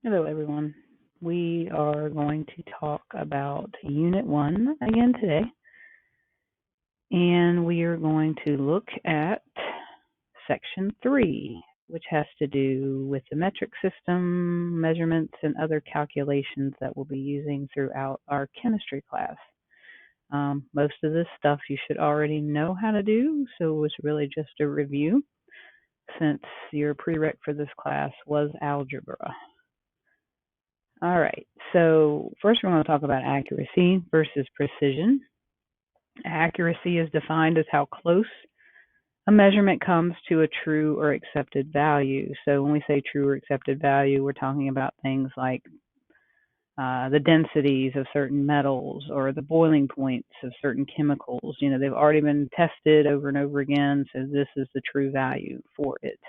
Hello, everyone. We are going to talk about Unit 1 again today, and we are going to look at Section 3, which has to do with the metric system, measurements, and other calculations that we'll be using throughout our chemistry class. Most of this stuff you should already know how to do, so it's really just a review since your prereq for this class was algebra. All right, so first we're going to talk about accuracy versus precision. Accuracy is defined as how close a measurement comes to a true or accepted value. So when we say true or accepted value, we're talking about things like the densities of certain metals or the boiling points of certain chemicals. You know, they've already been tested over and over again, so this is the true value for it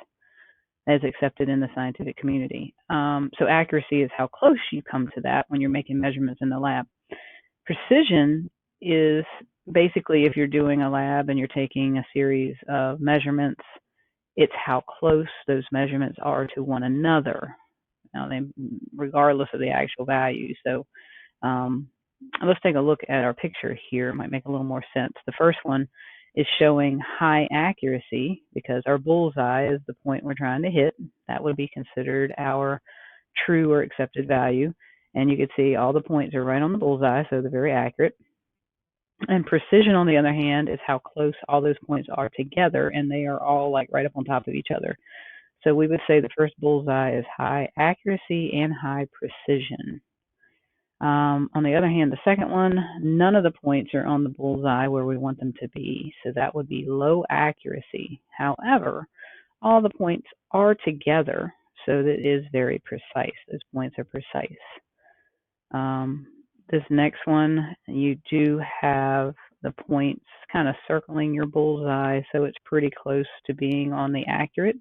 as accepted in the scientific community. So accuracy is how close you come to that when you're making measurements in the lab. Precision is basically if you're doing a lab and you're taking a series of measurements, it's how close those measurements are to one another, regardless of the actual value. So let's take a look at our picture here. It might make a little more sense. The first one is showing high accuracy because our bullseye is the point we're trying to hit. That would be considered our true or accepted value. And you can see all the points are right on the bullseye, so they're very accurate. And precision, on the other hand, is how close all those points are together, and they are all like right up on top of each other. So we would say the first bullseye is high accuracy and high precision. On the other hand, the second one, none of the points are on the bullseye where we want them to be, so that would be low accuracy. However, all the points are together, so that is very precise. Those points are precise. This next one, you do have the points kind of circling your bullseye, so it's pretty close to being on the accurate,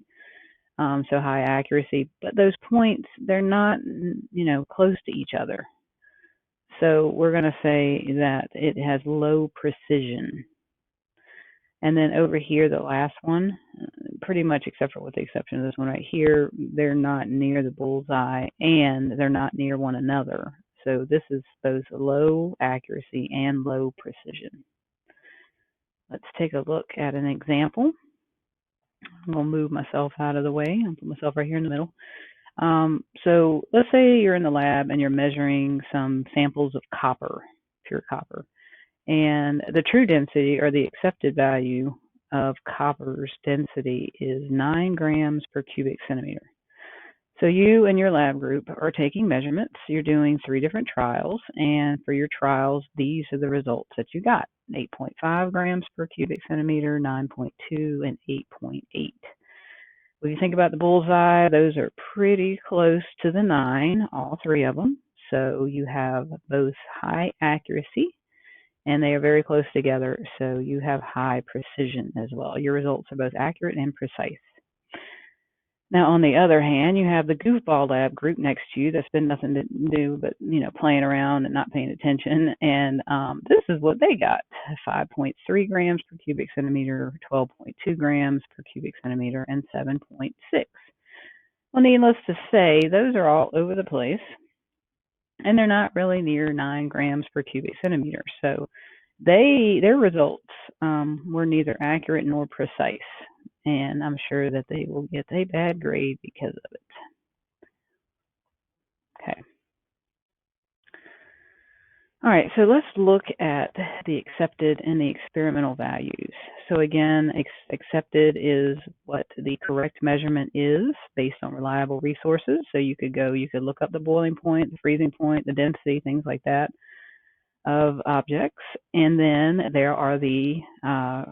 so high accuracy. But those points, they're not, close to each other. So we're going to say that it has low precision. And then over here, the last one, pretty much except for with the exception of this one right here, they're not near the bullseye and they're not near one another. So this is both low accuracy and low precision. Let's take a look at an example. I'm going to move myself out of the way. I'll put myself right here in the middle. So let's say you're in the lab and you're measuring some samples of copper, pure copper. And the true density or the accepted value of copper's density is 9 grams per cubic centimeter. So you and your lab group are taking measurements. You're doing 3 different trials. And for your trials, these are the results that you got. 8.5 grams per cubic centimeter, 9.2, and 8.8. When you think about the bullseye, those are pretty close to the 9, all 3 of them. So you have both high accuracy and they are very close together, so you have high precision as well. Your results are both accurate and precise. Now, on the other hand, you have the goofball lab group next to you that's been nothing to do but, playing around and not paying attention. And this is what they got: 5.3 grams per cubic centimeter, 12.2 grams per cubic centimeter, and 7.6. Well, needless to say, those are all over the place, and they're not really near 9 grams per cubic centimeter. So their results were neither accurate nor precise. And I'm sure that they will get a bad grade because of it. Okay. All right, so let's look at the accepted and the experimental values. So again, accepted is what the correct measurement is based on reliable resources. So you could look up the boiling point, the freezing point, the density, things like that of objects. And then there are the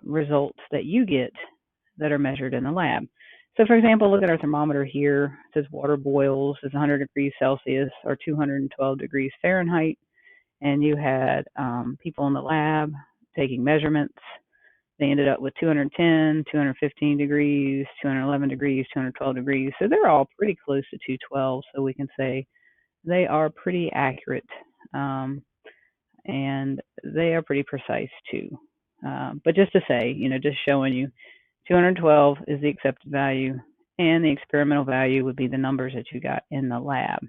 results that you get that are measured in the lab. So for example, look at our thermometer here. It says water boils is 100 degrees Celsius or 212 degrees Fahrenheit. And you had people in the lab taking measurements. They ended up with 210, 215 degrees, 211 degrees, 212 degrees. So they're all pretty close to 212. So we can say they are pretty accurate. And they are pretty precise too. But just to say, just showing you, 212 is the accepted value, and the experimental value would be the numbers that you got in the lab.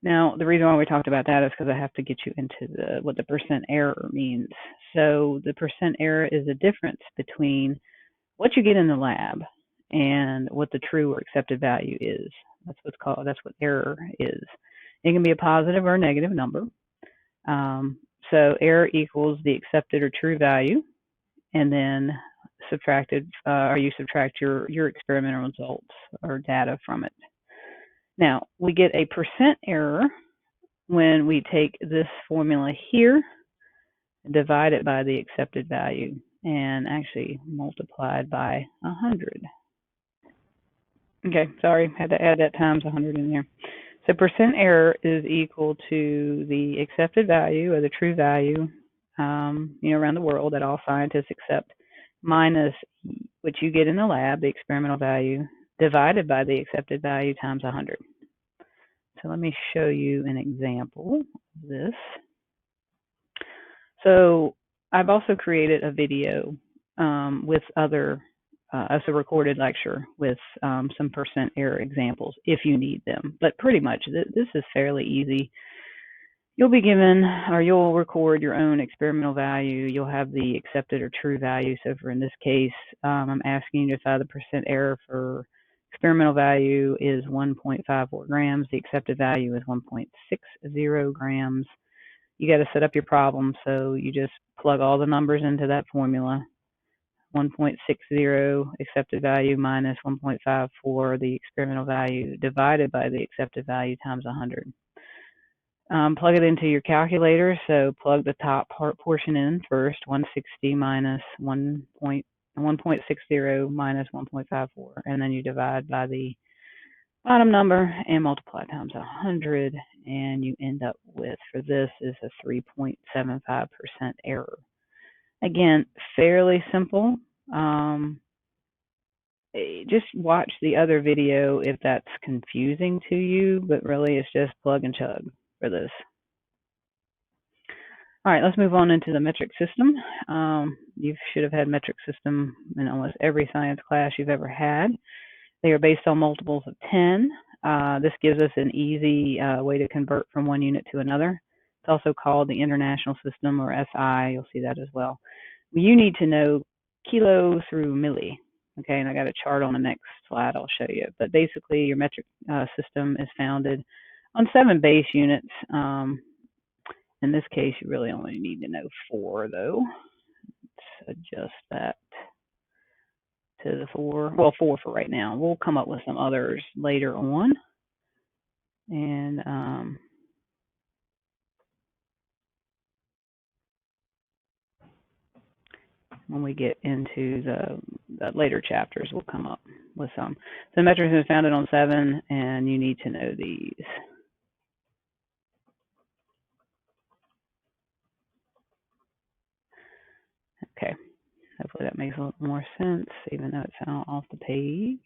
Now, the reason why we talked about that is because I have to get you into what the percent error means. So the percent error is the difference between what you get in the lab and what the true or accepted value is. That's what error is. It can be a positive or a negative number. So error equals the accepted or true value, and then you subtract your experimental results or data from it. Now, we get a percent error when we take this formula here, divide it by the accepted value, and actually multiply it by 100. Okay, sorry, had to add that times 100 in there. So percent error is equal to the accepted value or the true value, around the world that all scientists accept, minus what you get in the lab, the experimental value, divided by the accepted value times 100. So let me show you an example of this. So I've also created a video with as a recorded lecture with some percent error examples if you need them. But pretty much this is fairly easy. You'll be given, or you'll record your own experimental value. You'll have the accepted or true value. So for in this case, I'm asking you to find the percent error for experimental value is 1.54 grams. The accepted value is 1.60 grams. You got to set up your problem, so you just plug all the numbers into that formula. 1.60 accepted value minus 1.54 the experimental value divided by the accepted value times 100. Plug it into your calculator, so plug the top portion in first, 160 minus 1.60 minus 1.54, and then you divide by the bottom number and multiply times 100, and you end up with, for this, is a 3.75% error. Again, fairly simple. Just watch the other video if that's confusing to you, but really it's just plug and chug for this. All right, let's move on into the metric system. You should have had metric system in almost every science class you've ever had. They are based on multiples of 10. This gives us an easy way to convert from one unit to another. It's also called the International System, or SI. You'll see that as well. You need to know kilo through milli. Okay, and I got a chart on the next slide I'll show you. But basically, your metric system is founded on 7 base units. In this case, you really only need to know 4, though. Let's adjust that to the 4. Well, 4 for right now. We'll come up with some others later on. And when we get into the later chapters, we'll come up with some. So the metric system is founded on 7, and you need to know these. Okay, hopefully that makes a little more sense, even though it's off the page.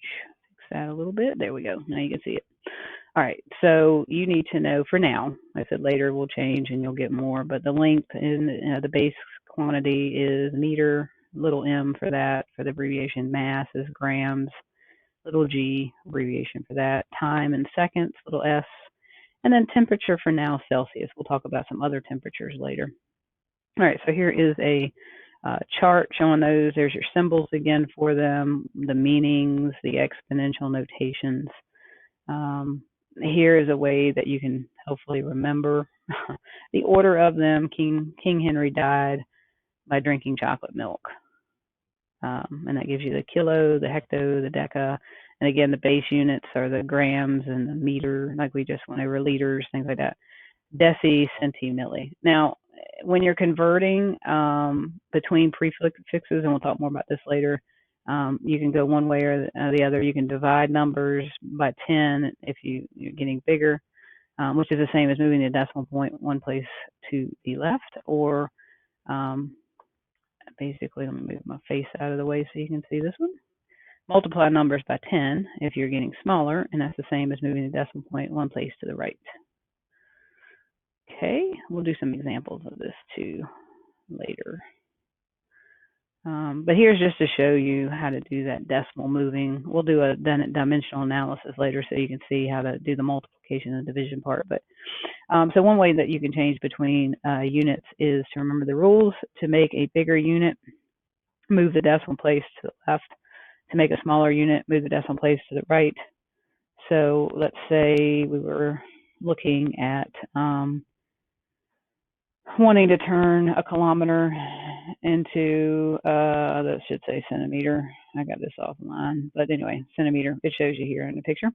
Fix that a little bit. There we go. Now you can see it. All right, so you need to know for now. I said later will change and you'll get more, but the length in the base quantity is meter, little m for that, for the abbreviation. Mass is grams, little g, abbreviation for that. Time in seconds, little s. And then temperature for now, Celsius. We'll talk about some other temperatures later. All right, so here is a chart showing those. There's your symbols again for them, the meanings, the exponential notations. Here is a way that you can hopefully remember the order of them. King Henry died by drinking chocolate milk. And that gives you the kilo, the hecto, the deca. And again, the base units are the grams and the meter, like we just went over, liters, things like that. Deci, centi, milli. Now, when you're converting between prefixes, and we'll talk more about this later, you can go one way or the other. You can divide numbers by 10 if you're getting bigger, which is the same as moving the decimal point one place to the left, or basically, let me move my face out of the way so you can see this one. Multiply numbers by 10 if you're getting smaller, and that's the same as moving the decimal point one place to the right. Okay, we'll do some examples of this too later. But here's just to show you how to do that decimal moving. We'll do a dimensional analysis later so you can see how to do the multiplication and division part. But so one way that you can change between units is to remember the rules. To make a bigger unit, move the decimal place to the left. To make a smaller unit, move the decimal place to the right. So let's say we were looking at wanting to turn a kilometer into, that should say centimeter. I got this offline, but anyway, centimeter. It shows you here in the picture.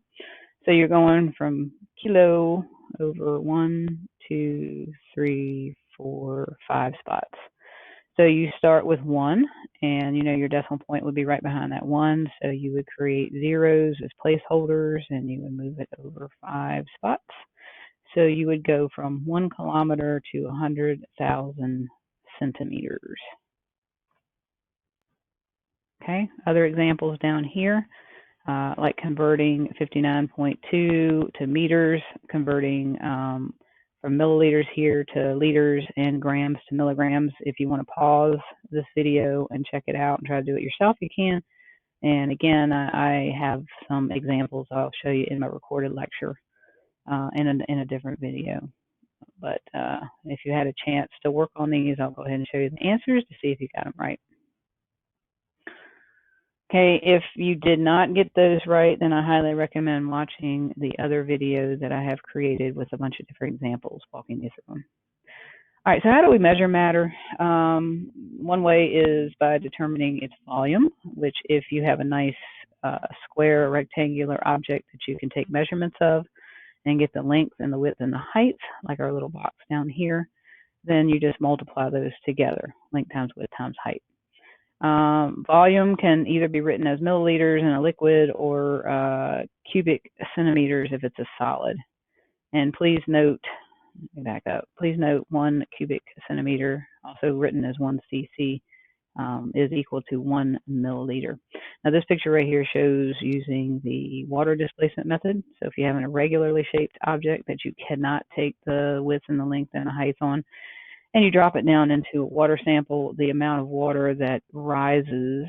So you're going from kilo over 1, 2, 3, 4, 5 spots. So you start with 1, and you know your decimal point would be right behind that 1. So you would create zeros as placeholders, and you would move it over 5 spots. So you would go from 1 kilometer to 100,000 centimeters. Okay, other examples down here, like converting 59.2 to meters, converting from milliliters here to liters and grams to milligrams. If you want to pause this video and check it out and try to do it yourself, you can. And again, I have some examples I'll show you in my recorded lecture in a different video. But if you had a chance to work on these, I'll go ahead and show you the answers to see if you got them right. Okay, if you did not get those right, then I highly recommend watching the other videos that I have created with a bunch of different examples, walking you through them. All right, so how do we measure matter? One way is by determining its volume, which if you have a nice square or rectangular object that you can take measurements of and get the length and the width and the height, like our little box down here, then you just multiply those together, length times width times height. Volume can either be written as milliliters in a liquid or cubic centimeters if it's a solid. And please note, back up, please note 1 cubic centimeter, also written as 1 cc, is equal to 1 milliliter. Now this picture right here shows using the water displacement method. So if you have an irregularly shaped object that you cannot take the width and the length and the height on, and you drop it down into a water sample, the amount of water that rises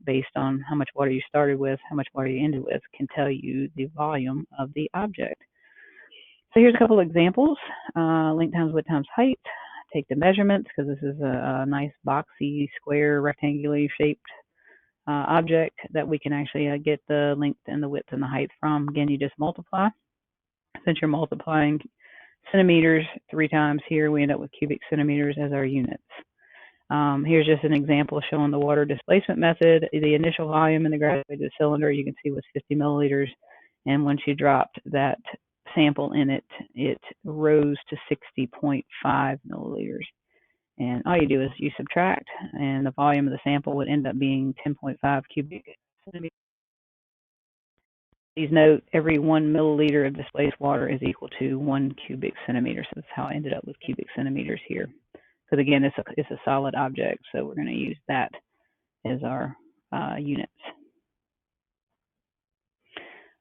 based on how much water you started with, how much water you ended with, can tell you the volume of the object. So here's a couple of examples. Length times width times height. Take the measurements, because this is a nice boxy, square, rectangularly shaped object that we can actually get the length and the width and the height from. Again, you just multiply. Since you're multiplying centimeters 3 times here, we end up with cubic centimeters as our units. Here's just an example showing the water displacement method. The initial volume in the graduated cylinder, you can see, was 50 milliliters. And once you dropped that sample in it, it rose to 60.5 milliliters. And all you do is you subtract, and the volume of the sample would end up being 10.5 cubic centimeters. Please note, every 1 milliliter of displaced water is equal to 1 cubic centimeter. So that's how I ended up with cubic centimeters here. Because again, it's a solid object, so we're going to use that as our units.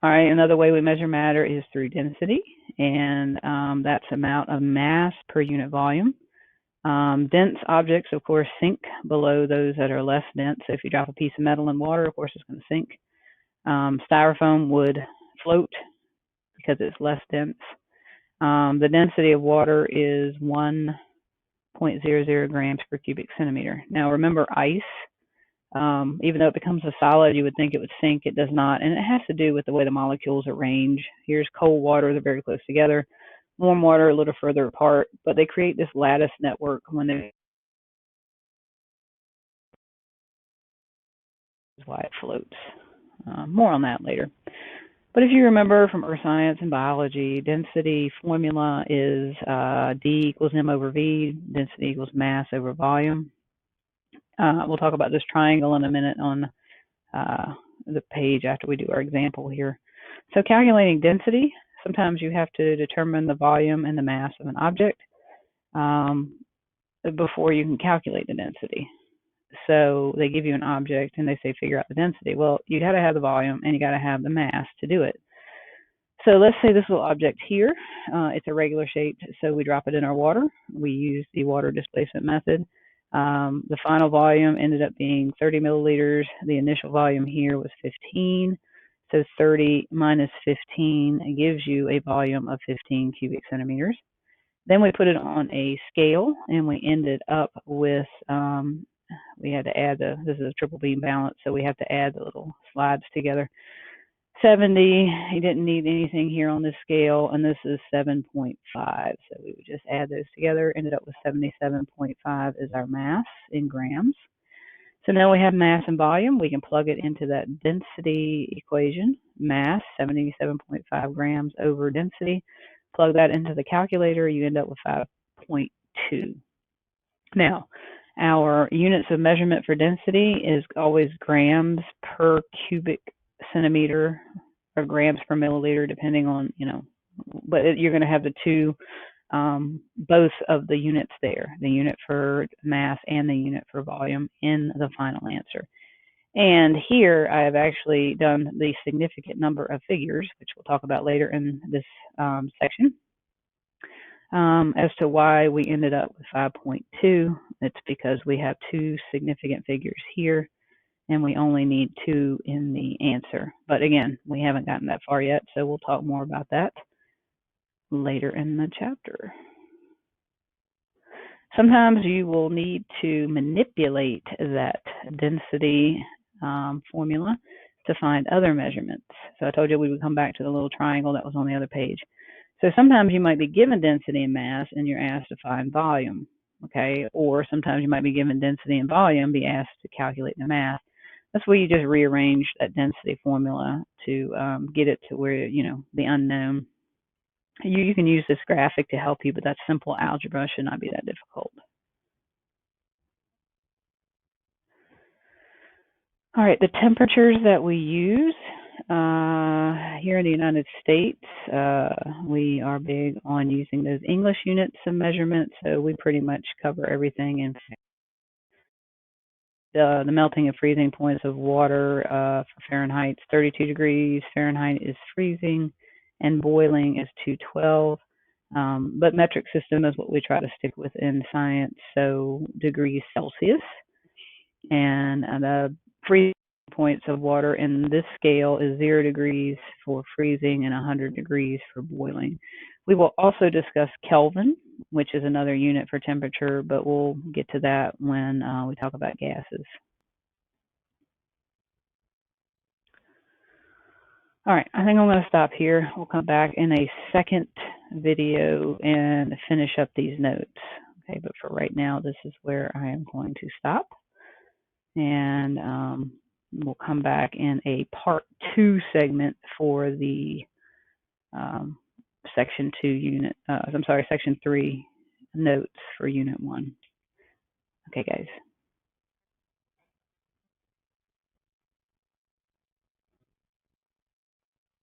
All right, another way we measure matter is through density, and that's amount of mass per unit volume. Dense objects, of course, sink below those that are less dense. So if you drop a piece of metal in water, of course, it's going to sink. Styrofoam would float because it's less dense. The density of water is 1.00 grams per cubic centimeter. Now remember, ice, even though it becomes a solid, you would think it would sink. It does not, and it has to do with the way the molecules arrange. Here's cold water, they're very close together. Warm water a little further apart, but they create this lattice network when they, is why it floats. More on that later. But if you remember from earth science and biology, density formula is D equals M over V, density equals mass over volume. We'll talk about this triangle in a minute on the page after we do our example here. So calculating density, sometimes you have to determine the volume and the mass of an object before you can calculate the density. So they give you an object and they say figure out the density. Well, you got to have the volume and you got to have the mass to do it. So let's say this little object here, it's a regular shape, so we drop it in our water. We use the water displacement method. The final volume ended up being 30 milliliters. The initial volume here was 15. So 30 minus 15 gives you a volume of 15 cubic centimeters. Then we put it on a scale, and we ended up with, we had to add this is a triple beam balance, so we have to add the little slides together. 70, you didn't need anything here on this scale, and this is 7.5. So we would just add those together, ended up with 77.5 is our mass in grams. So now we have mass and volume. We can plug it into that density equation. Mass, 77.5 grams over density. Plug that into the calculator, you end up with 5.2. Now, our units of measurement for density is always grams per cubic centimeter or grams per milliliter, depending on, but you're going to have the two, both of the units there, the unit for mass and the unit for volume in the final answer. And here I have actually done the significant number of figures, which we'll talk about later in this section. As to why we ended up with 5.2, it's because we have two significant figures here, and we only need two in the answer. But again, we haven't gotten that far yet, so we'll talk more about that later in the chapter. Sometimes you will need to manipulate that density formula to find other measurements. So I told you we would come back to the little triangle that was on the other page. So sometimes you might be given density and mass, and you're asked to find volume, okay? Or sometimes you might be given density and volume, be asked to calculate the mass. That's where you just rearrange that density formula to get it to where, the unknown. You can use this graphic to help you, but that simple algebra should not be that difficult. All right, the temperatures that we use here in the United States, we are big on using those English units of measurement, so we pretty much cover everything in the melting and freezing points of water for Fahrenheit. 32 degrees Fahrenheit is freezing, and boiling is 212. But metric system is what we try to stick with in science, so degrees Celsius. And the freezing points of water in this scale is 0 degrees for freezing and 100 degrees for boiling. We will also discuss Kelvin, which is another unit for temperature, but we'll get to that when we talk about gases. All right, I think I'm going to stop here. We'll come back in a second video and finish up these notes. Okay, but for right now, this is where I am going to stop. And we'll come back in a part 2 segment for the section 3 notes for unit 1. Okay, guys.